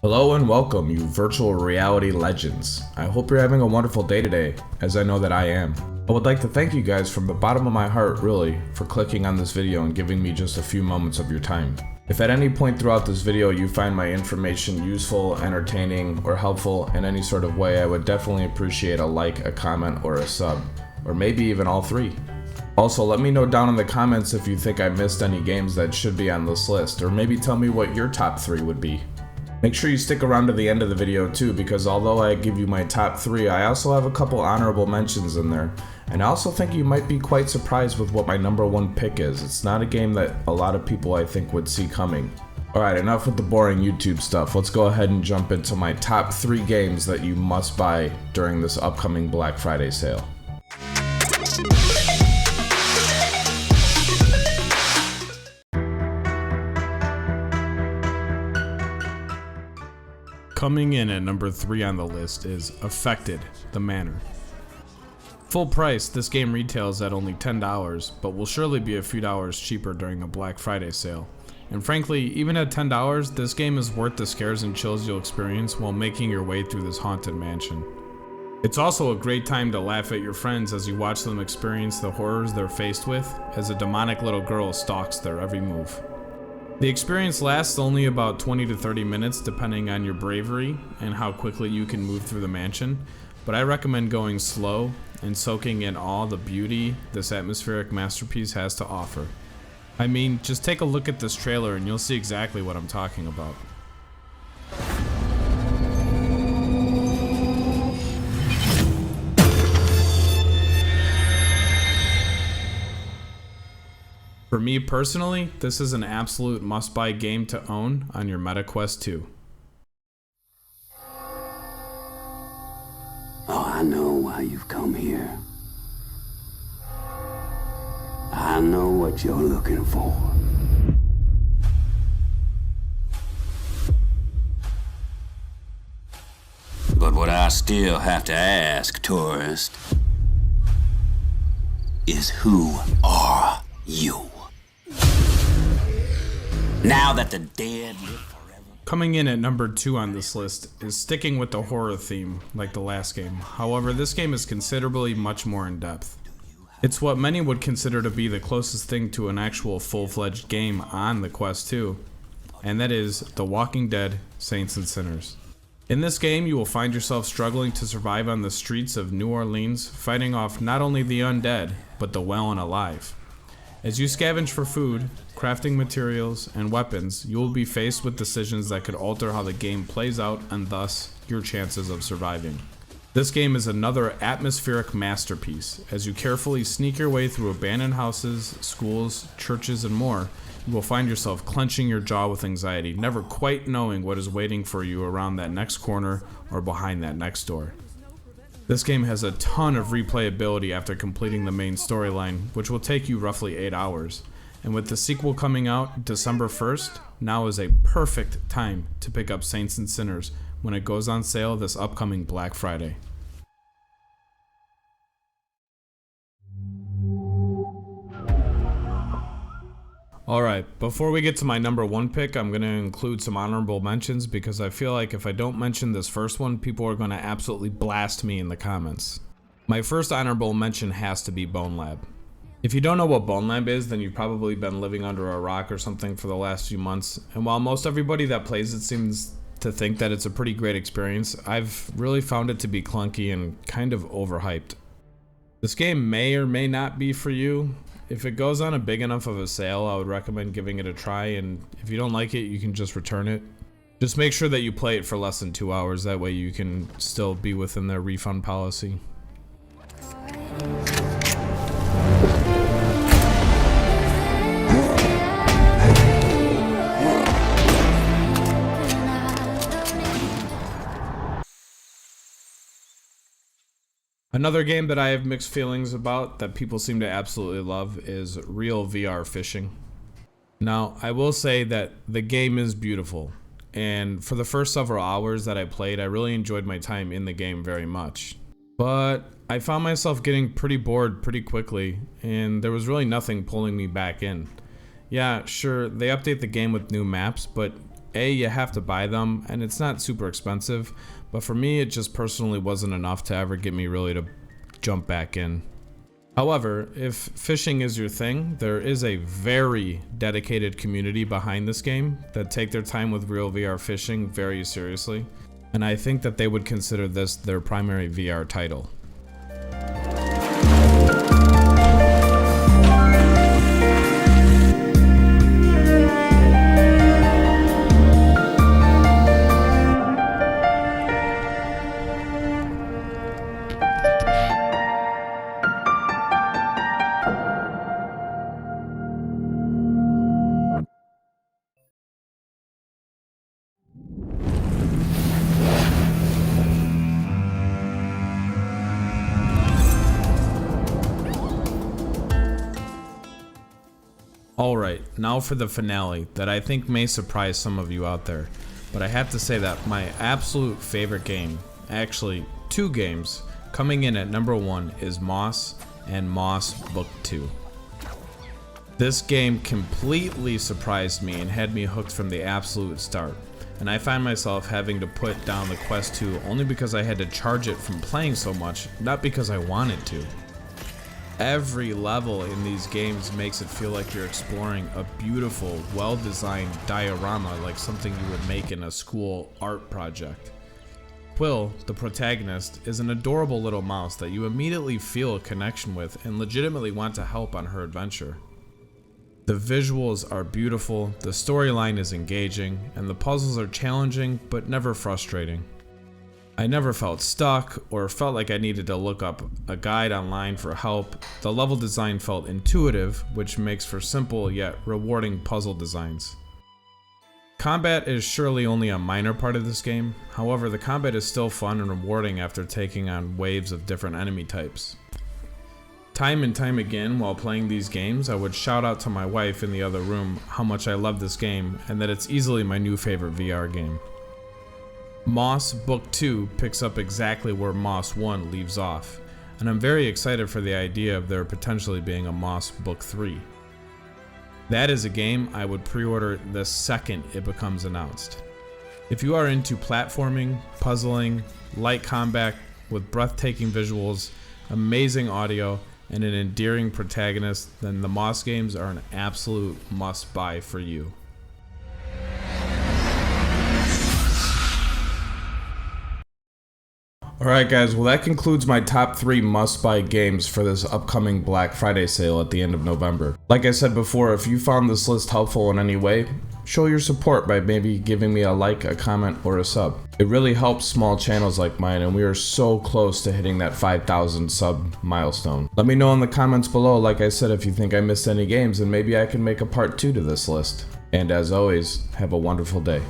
Hello and welcome, you virtual reality legends. I hope you're having a wonderful day today, as I know that I am. I would like to thank you guys from the bottom of my heart, really, for clicking on this video and giving me just a few moments of your time. If at any point throughout this video you find my information useful, entertaining, or helpful in any sort of way, I would definitely appreciate a like, a comment, or a sub, or maybe even all three. Also, let me know down in the comments if you think I missed any games that should be on this list, or maybe tell me what your top 3 would be. Make sure you stick around to the end of the video too, because although I give you my top 3, I also have a couple honorable mentions in there. And I also think you might be quite surprised with what my number 1 pick is. It's not a game that a lot of people I think would see coming. Alright, enough with the boring YouTube stuff. Let's go ahead and jump into my top 3 games that you must buy during this upcoming Black Friday sale. Coming in at number 3 on the list is Affected: The Manor. Full price, this game retails at only $10, but will surely be a few dollars cheaper during a Black Friday sale. And frankly, even at $10, this game is worth the scares and chills you'll experience while making your way through this haunted mansion. It's also a great time to laugh at your friends as you watch them experience the horrors they're faced with as a demonic little girl stalks their every move. The experience lasts only about 20 to 30 minutes depending on your bravery and how quickly you can move through the mansion, but I recommend going slow and soaking in all the beauty this atmospheric masterpiece has to offer. I mean, just take a look at this trailer and you'll see exactly what I'm talking about. For me personally, this is an absolute must-buy game to own on your MetaQuest 2. Oh, I know why you've come here. I know what you're looking for. But what I still have to ask, tourist, is who are you? Now that the dead live forever. Coming in at number 2 on this list is sticking with the horror theme like the last game. However, this game is considerably much more in depth. It's what many would consider to be the closest thing to an actual full-fledged game on the Quest 2, and that is The Walking Dead: Saints and Sinners. In this game, you will find yourself struggling to survive on the streets of New Orleans, fighting off not only the undead, but the well and alive. As you scavenge for food, crafting materials, and weapons, you will be faced with decisions that could alter how the game plays out and thus your chances of surviving. This game is another atmospheric masterpiece. As you carefully sneak your way through abandoned houses, schools, churches, and more, you will find yourself clenching your jaw with anxiety, never quite knowing what is waiting for you around that next corner or behind that next door. This game has a ton of replayability after completing the main storyline, which will take you roughly 8 hours. And with the sequel coming out December 1st, now is a perfect time to pick up Saints and Sinners when it goes on sale this upcoming Black Friday. Alright, before we get to my number 1 pick, I'm going to include some honorable mentions because I feel like if I don't mention this first one, people are going to absolutely blast me in the comments. My first honorable mention has to be Bone Lab. If you don't know what Bone Lab is, then you've probably been living under a rock or something for the last few months, and while most everybody that plays it seems to think that it's a pretty great experience, I've really found it to be clunky and kind of overhyped. This game may or may not be for you. If it goes on a big enough of a sale, I would recommend giving it a try, and if you don't like it, you can just return it. Just make sure that you play it for less than 2 hours, that way you can still be within their refund policy. Another game that I have mixed feelings about that people seem to absolutely love is Real VR Fishing. Now, I will say that the game is beautiful, and for the first several hours that I played, I really enjoyed my time in the game very much. But I found myself getting pretty bored pretty quickly, and there was really nothing pulling me back in. Yeah, sure, they update the game with new maps, but you have to buy them, and it's not super expensive, but for me, it just personally wasn't enough to ever get me really to jump back in. However, if fishing is your thing, there is a very dedicated community behind this game that take their time with real VR fishing very seriously, and I think that they would consider this their primary VR title. Alright, now for the finale that I think may surprise some of you out there, but I have to say that my absolute favorite game, actually 2 games, coming in at number 1 is Moss and Moss Book 2. This game completely surprised me and had me hooked from the absolute start, and I find myself having to put down the Quest 2 only because I had to charge it from playing so much, not because I wanted to. Every level in these games makes it feel like you're exploring a beautiful, well-designed diorama like something you would make in a school art project. Quill, the protagonist, is an adorable little mouse that you immediately feel a connection with and legitimately want to help on her adventure. The visuals are beautiful, the storyline is engaging, and the puzzles are challenging but never frustrating. I never felt stuck or felt like I needed to look up a guide online for help. The level design felt intuitive, which makes for simple yet rewarding puzzle designs. Combat is surely only a minor part of this game, however the combat is still fun and rewarding after taking on waves of different enemy types. Time and time again while playing these games, I would shout out to my wife in the other room how much I love this game and that it's easily my new favorite VR game. Moss Book 2 picks up exactly where Moss 1 leaves off, and I'm very excited for the idea of there potentially being a Moss Book 3. That is a game I would pre-order the second it becomes announced. If you are into platforming, puzzling, light combat with breathtaking visuals, amazing audio, and an endearing protagonist, then the Moss games are an absolute must-buy for you. Alright guys, well that concludes my top 3 must-buy games for this upcoming Black Friday sale at the end of November. Like I said before, if you found this list helpful in any way, show your support by maybe giving me a like, a comment, or a sub. It really helps small channels like mine, and we are so close to hitting that 5,000 sub milestone. Let me know in the comments below, like I said, if you think I missed any games, and maybe I can make a part 2 to this list. And as always, have a wonderful day.